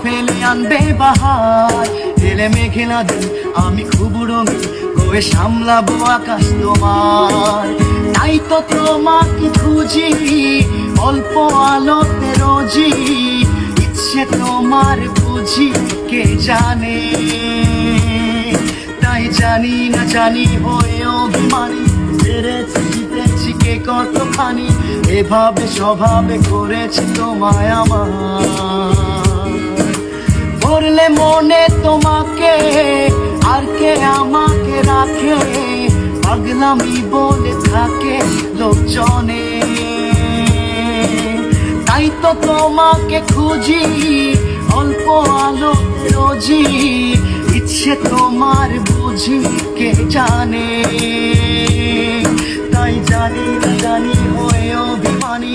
ফেলে আনবে বাহার। এলে মেঘলা দিন আমি খুব রঙিন হয়ে সামলাবো আকাশ তোমার। তাই তো তোমাকে খুঁজি অল্প আলোতে রোজি, ইচ্ছে তোমার বুঝি কে জানে। তাই জানি না জানি হয়ে অভিমানী, হেরেছি জিতেছি কে কতখানি, এভাবে স্বভাবে করেছি তোমায় আমার। করলে মনে তোমাকে আর কে আমাকে রাখে, পাগলামি বলে থাকে লোকজনে। তাই তো তোমাকে খুঁজি অল্প আলোতে রোজি, ইচ্ছে তোমার বুঝি কে জানে। তাই জানি না জানি হয়ে অভিমানী।